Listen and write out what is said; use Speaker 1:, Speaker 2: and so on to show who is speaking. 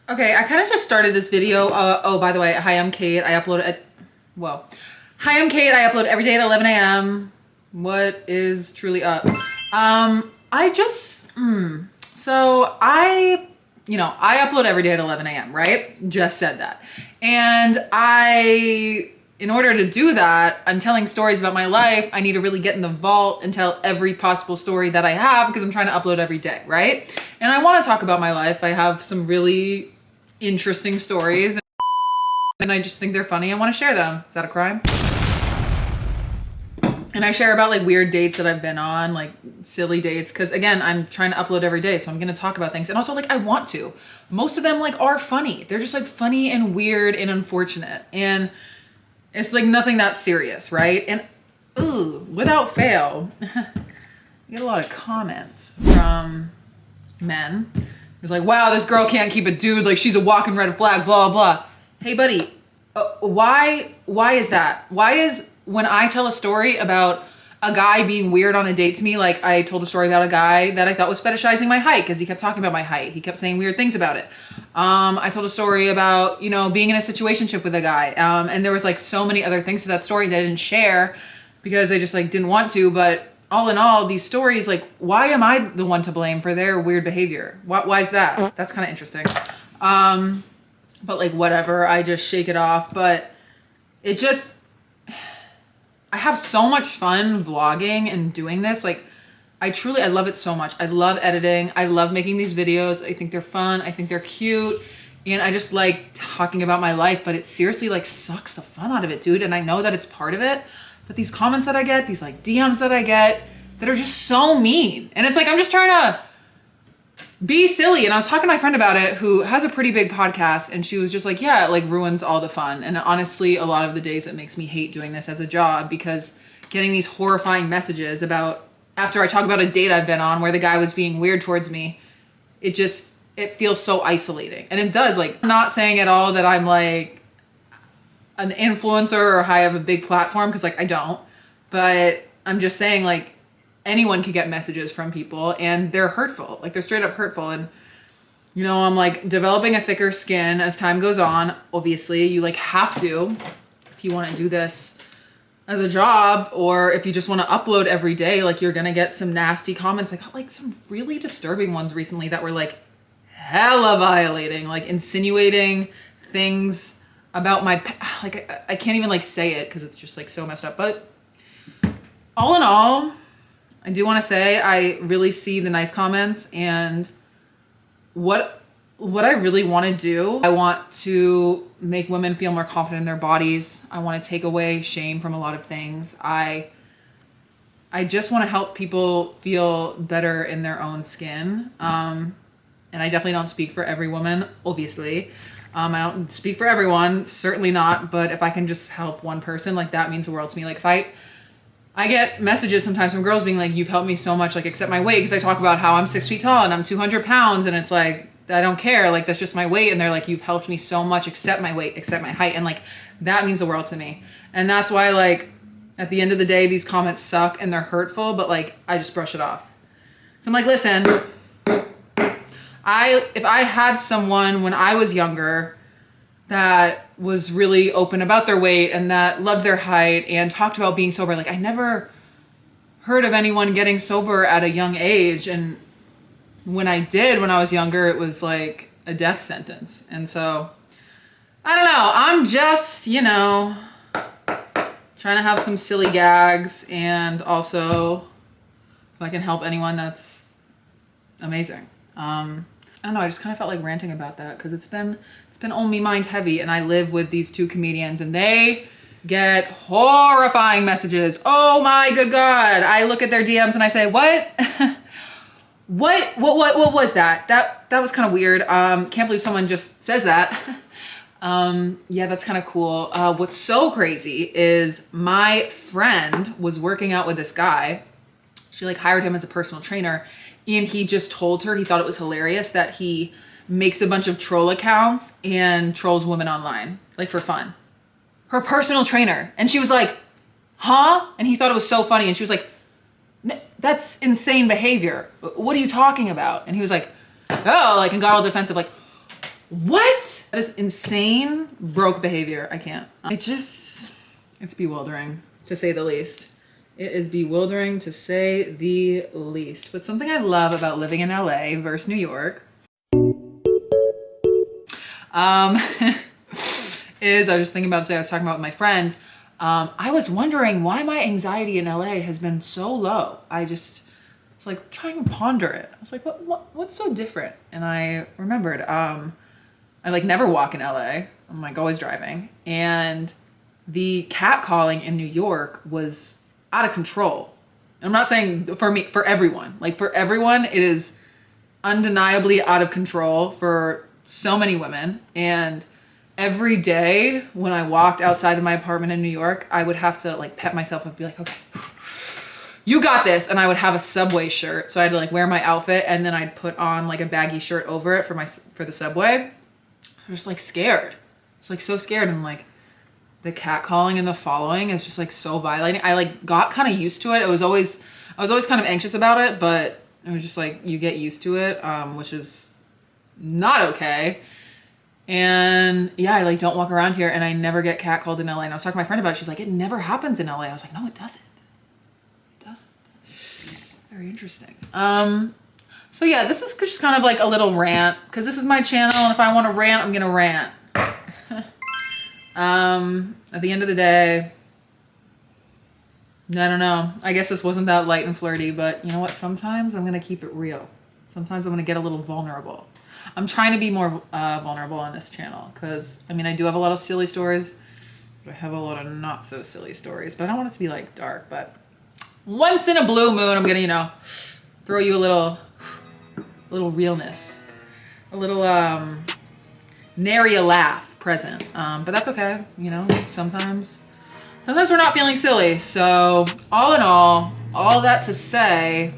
Speaker 1: Okay, I kind of just started this video. Oh, by the way, hi, I'm Kate. I upload hi, I'm Kate. I upload every day at 11 a.m. What is truly up? I just, so I upload every day at 11 a.m., right? Just said that. And in order to do that, I'm telling stories about my life. I need to really get in the vault and tell every possible story that I have because I'm trying to upload every day, right? And I want to talk about my life. I have some really interesting stories and I just think they're funny. I want to share them. Is that a crime? And I share about like weird dates that I've been on, like silly dates. Cause again, I'm trying to upload every day. So I'm going to talk about things. And also like I want to. Most of them like are funny. They're just like funny and weird and unfortunate. And it's like nothing that serious, right? And without fail, I get a lot of comments from men. It's like, wow, this girl can't keep a dude. Like she's a walking red flag, blah, blah. Hey buddy, why is that? Why is when I tell a story about a guy being weird on a date to me, like I told a story about a guy that I thought was fetishizing my height because he kept talking about my height. He kept saying weird things about it. I told a story about, being in a situationship with a guy. And there was like so many other things to that story that I didn't share because I just like didn't want to. But all in all, these stories, like, why am I the one to blame for their weird behavior? Why is that? That's kind of interesting. But like, whatever, I just shake it off. But I have so much fun vlogging and doing this. Like, I love it so much. I love editing. I love making these videos. I think they're fun. I think they're cute. And I just like talking about my life, but it seriously like sucks the fun out of it, dude. And I know that it's part of it. But these comments that I get, these like DMs that I get that are just so mean. And it's like, I'm just trying to be silly. And I was talking to my friend about it who has a pretty big podcast. And she was just like, yeah, it like ruins all the fun. And honestly, a lot of the days it makes me hate doing this as a job because getting these horrifying messages about after I talk about a date I've been on where the guy was being weird towards me, it feels so isolating. And it does. Like, I'm not saying at all that I'm like an influencer or I have a big platform because like I don't, but I'm just saying like anyone can get messages from people and they're hurtful. Like they're straight up hurtful. And I'm like developing a thicker skin as time goes on. Obviously you like have to, if you want to do this as a job or if you just want to upload every day, like you're going to get some nasty comments. I got like some really disturbing ones recently that were like hella violating, like insinuating things about my, like, I can't even like say it because it's just like so messed up. But all in all, I do want to say I really see the nice comments and what I really want to do. I want to make women feel more confident in their bodies. I want to take away shame from a lot of things. I just want to help people feel better in their own skin. And I definitely don't speak for every woman, obviously. I don't speak for everyone, certainly not, but if I can just help one person, like that means the world to me. Like if I get messages sometimes from girls being like, you've helped me so much, like accept my weight, because I talk about how I'm 6 feet tall and I'm 200 pounds and it's like, I don't care, like that's just my weight, and they're like, you've helped me so much, accept my weight, accept my height, and like that means the world to me. And that's why like at the end of the day, these comments suck and they're hurtful, but like I just brush it off. So I'm like, listen, if I had someone when I was younger that was really open about their weight and that loved their height and talked about being sober, like I never heard of anyone getting sober at a young age. And when I did, when I was younger, it was like a death sentence. And so, I don't know, I'm just, trying to have some silly gags, and also if I can help anyone, that's amazing. I don't know, I just kind of felt like ranting about that because it's been on me mind heavy, and I live with these two comedians and they get horrifying messages. Oh my good God. I look at their DMs and I say, what? What was that? That was kind of weird. Can't believe someone just says that. Yeah, that's kind of cool. What's so crazy is my friend was working out with this guy. She like hired him as a personal trainer, and he just told her he thought it was hilarious that he makes a bunch of troll accounts and trolls women online, like for fun. Her personal trainer. And she was like, huh? And he thought it was so funny. And she was like, that's insane behavior. What are you talking about? And he was like, oh, like, and got all defensive, like, What? That is insane, broke behavior. I can't. It's bewildering to say the least. It is bewildering to say the least. But something I love about living in LA versus New York is, I was just thinking about it today, I was talking about with my friend. I was wondering why my anxiety in LA has been so low. It's like trying to ponder it. I was like, what's so different? And I remembered, I like never walk in LA. I'm like always driving. And the catcalling in New York was out of control. I'm not saying for me, for everyone. Like for everyone, it is undeniably out of control for so many women. And every day when I walked outside of my apartment in New York, I would have to like pep myself up and be like, okay, you got this. And I would have a Subway shirt. So I had to like wear my outfit and then I'd put on like a baggy shirt over it for the Subway. I was just like scared. I was like so scared. And like the catcalling and the following is just like so violating. I like got kind of used to it. I was always kind of anxious about it, but it was just like you get used to it, which is not okay. And yeah, I like don't walk around here and I never get catcalled in LA. And I was talking to my friend about it. She's like, it never happens in LA. I was like, no, it doesn't. It doesn't. Very interesting. So yeah, this is just kind of like a little rant because this is my channel. And if I want to rant, I'm going to rant. At the end of the day, I don't know. I guess this wasn't that light and flirty, but you know what? Sometimes I'm going to keep it real. Sometimes I'm going to get a little vulnerable. I'm trying to be more vulnerable on this channel because, I mean, I do have a lot of silly stories, but I have a lot of not so silly stories, but I don't want it to be like dark, but once in a blue moon, I'm going to, you know, throw you a little realness, a little, nary a laugh present. But that's okay. You know, sometimes we're not feeling silly. So all in all that to say,